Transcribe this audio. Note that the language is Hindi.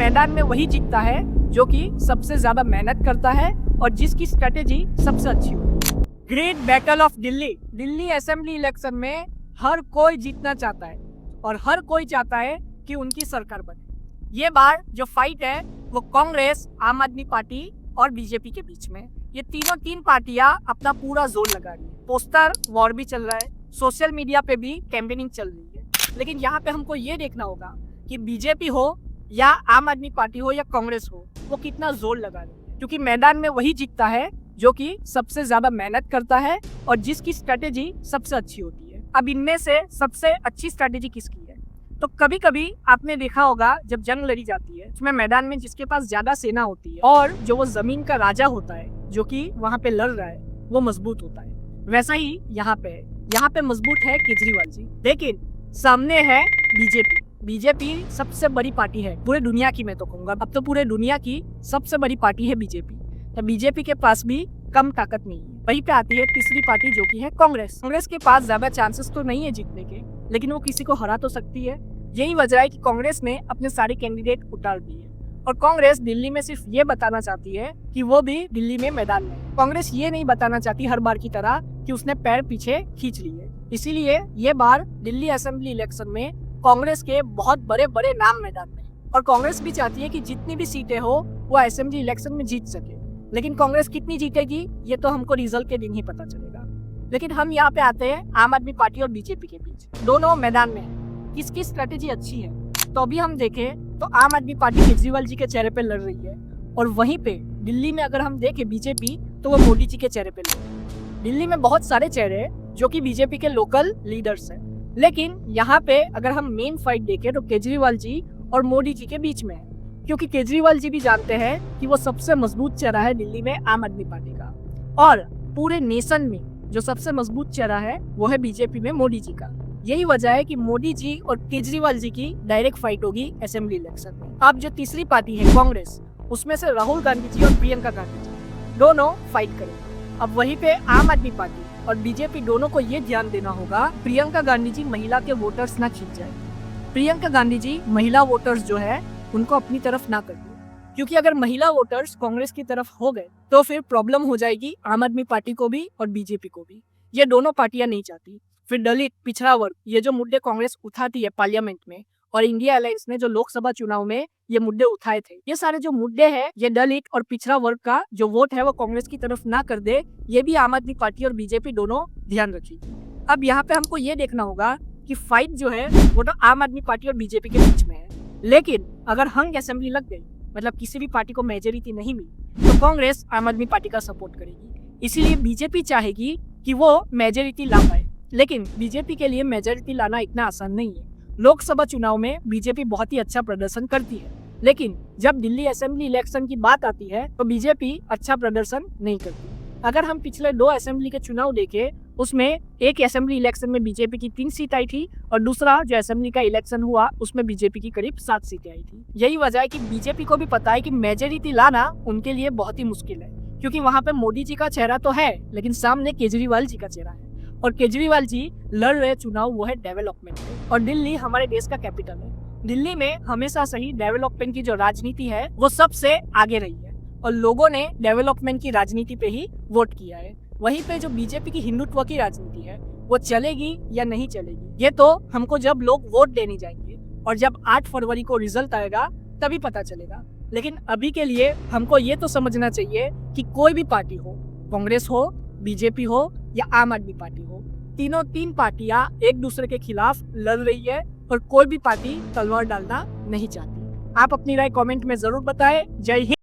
मैदान में वही जीतता है जो कि सबसे ज्यादा मेहनत करता है और जिसकी स्ट्रेटेजी सबसे अच्छी हो। Great battle of Delhi. Delhi assembly election में हर कोई जीतना चाहता है और हर कोई चाहता है कि उनकी सरकार बने। ये बार जो फाइट है वो कांग्रेस, आम आदमी पार्टी और बीजेपी के बीच में। ये तीन पार्टियां अपना पूरा जोर लगा रही है। पोस्टर वॉर भी चल रहा है, सोशल मीडिया पे भी कैंपेनिंग चल रही है। लेकिन यहाँ पे हमको ये देखना होगा कि बीजेपी हो या आम आदमी पार्टी हो या कांग्रेस हो, वो कितना जोर लगा रही है, क्योंकि मैदान में वही जीतता है जो कि सबसे ज्यादा मेहनत करता है और जिसकी स्ट्रेटेजी सबसे अच्छी होती है। अब इनमें से सबसे अच्छी स्ट्रेटेजी किसकी है? तो कभी कभी आपने देखा होगा जब जंग लड़ी जाती है उसमें मैदान में जिसके पास ज्यादा सेना होती है और जो वो जमीन का राजा होता है जो कि वहाँ पे लड़ रहा है वो मजबूत होता है। वैसा ही यहाँ पे मजबूत है केजरीवाल जी, लेकिन सामने है बीजेपी। बीजेपी सबसे बड़ी पार्टी है पूरे दुनिया की, मैं तो कहूँगा अब तो पूरे दुनिया की सबसे बड़ी पार्टी है बीजेपी। तो बीजेपी के पास भी कम ताकत नहीं है। वहीं पे आती है तीसरी पार्टी जो कि है कांग्रेस। कांग्रेस के पास ज्यादा चांसेस तो नहीं है जीतने के, लेकिन वो किसी को हरा तो सकती है। यही वजह है कि कांग्रेस ने अपने सारे कैंडिडेट उतार दिए और कांग्रेस दिल्ली में सिर्फ ये बताना चाहती है कि वो भी दिल्ली में मैदान में। कांग्रेस ये नहीं बताना चाहती हर बार की तरह कि उसने पैर पीछे खींच लिए। इसीलिए ये बार दिल्ली असेंबली इलेक्शन में कांग्रेस के बहुत बड़े बड़े नाम मैदान में, और कांग्रेस भी चाहती है कि जितनी भी सीटें हो वो असेंबली इलेक्शन में जीत सके। लेकिन कांग्रेस कितनी जीतेगी ये तो हमको रिजल्ट के दिन ही पता चलेगा। लेकिन हम यहाँ पे आते हैं आम आदमी पार्टी और बीजेपी के बीच। दोनों मैदान में है, किसकी स्ट्रेटेजी अच्छी है। तो अभी हम देखें तो आम आदमी पार्टी केजरीवाल जी के चेहरे पे लड़ रही है और वहीं पे दिल्ली में अगर हम देखें बीजेपी तो वो मोदी जी के चेहरे पे लड़ रही है। दिल्ली में बहुत सारे चेहरे हैं जो कि बीजेपी के लोकल लीडर्स हैं, लेकिन यहाँ पे अगर हम मेन फाइट देखें तो केजरीवाल जी और मोदी जी के बीच में है, क्योंकि केजरीवाल जी भी जानते हैं कि वो सबसे मजबूत चेहरा है दिल्ली में आम आदमी पार्टी का, और पूरे नेशन में जो सबसे मजबूत चेहरा है वो है बीजेपी में मोदी जी का। यही वजह है कि मोदी जी और केजरीवाल जी की डायरेक्ट फाइट होगी असेंबली इलेक्शन में। अब जो तीसरी पार्टी है कांग्रेस, उसमें से राहुल गांधी जी और प्रियंका गांधी जी दोनों फाइट करेंगे। अब वहीं पे आम आदमी पार्टी और बीजेपी दोनों को ये ध्यान देना होगा प्रियंका गांधी जी महिला के वोटर्स ना खींच जाए। प्रियंका गांधी जी महिला वोटर्स जो है उनको अपनी तरफ ना कर दे, क्योंकि अगर महिला वोटर्स कांग्रेस की तरफ हो गए तो फिर प्रॉब्लम हो जाएगी आम आदमी पार्टी को भी और बीजेपी को भी। ये दोनों पार्टियां नहीं चाहती। फिर दलित, पिछड़ा वर्ग, ये जो मुद्दे कांग्रेस उठाती है पार्लियामेंट में, और इंडिया अलायंस ने जो लोकसभा चुनाव में ये मुद्दे उठाए थे, ये सारे जो मुद्दे हैं ये दलित और पिछड़ा वर्ग का जो वोट है वो कांग्रेस की तरफ ना कर दे, ये भी आम आदमी पार्टी और बीजेपी दोनों ध्यान रखेगी। अब यहाँ पे हमको ये देखना होगा कि फाइट जो है वो तो आम आदमी पार्टी और बीजेपी के बीच में है, लेकिन अगर हंग असेंबली लग गई, मतलब किसी भी पार्टी को मेजोरिटी नहीं मिली, तो कांग्रेस आम आदमी पार्टी का सपोर्ट करेगी। इसीलिए बीजेपी चाहेगी कि वो मेजोरिटी ला पाए, लेकिन बीजेपी के लिए मेजोरिटी लाना इतना आसान नहीं है। लोकसभा चुनाव में बीजेपी बहुत ही अच्छा प्रदर्शन करती है, लेकिन जब दिल्ली असेंबली इलेक्शन की बात आती है तो बीजेपी अच्छा प्रदर्शन नहीं करती। अगर हम पिछले 2 असेंबली के चुनाव देखें, उसमें एक असेंबली इलेक्शन में बीजेपी की 3 सीट आई थी और दूसरा जो असेंबली का इलेक्शन हुआ उसमें बीजेपी की करीब 7 सीटें आई थी। यही वजह है कि बीजेपी को भी पता है कि मेजोरिटी लाना उनके लिए बहुत ही मुश्किल है, क्योंकि वहाँ पे मोदी जी का चेहरा तो है लेकिन सामने केजरीवाल जी का चेहरा है, और केजरीवाल जी लड़ रहे चुनाव वो है डेवलपमेंट पे, और दिल्ली हमारे देश का कैपिटल है। दिल्ली में हमेशा से ही डेवलपमेंट की जो राजनीति है वो सबसे आगे रही है और लोगों ने डेवलपमेंट की राजनीति पे ही वोट किया है। वहीं पे जो बीजेपी की हिंदुत्व की राजनीति है वो चलेगी या नहीं चलेगी ये तो हमको जब लोग वोट देने जाएंगे और जब 8 फरवरी को रिजल्ट आएगा तभी पता चलेगा। लेकिन अभी के लिए हमको ये तो समझना चाहिए कि कोई भी पार्टी हो, कांग्रेस हो, बीजेपी हो या आम आदमी पार्टी हो, तीन पार्टियां एक दूसरे के खिलाफ लड़ रही है और कोई भी पार्टी तलवार डालना नहीं चाहती। आप अपनी राय कमेंट में जरूर बताएं। जय हिंद।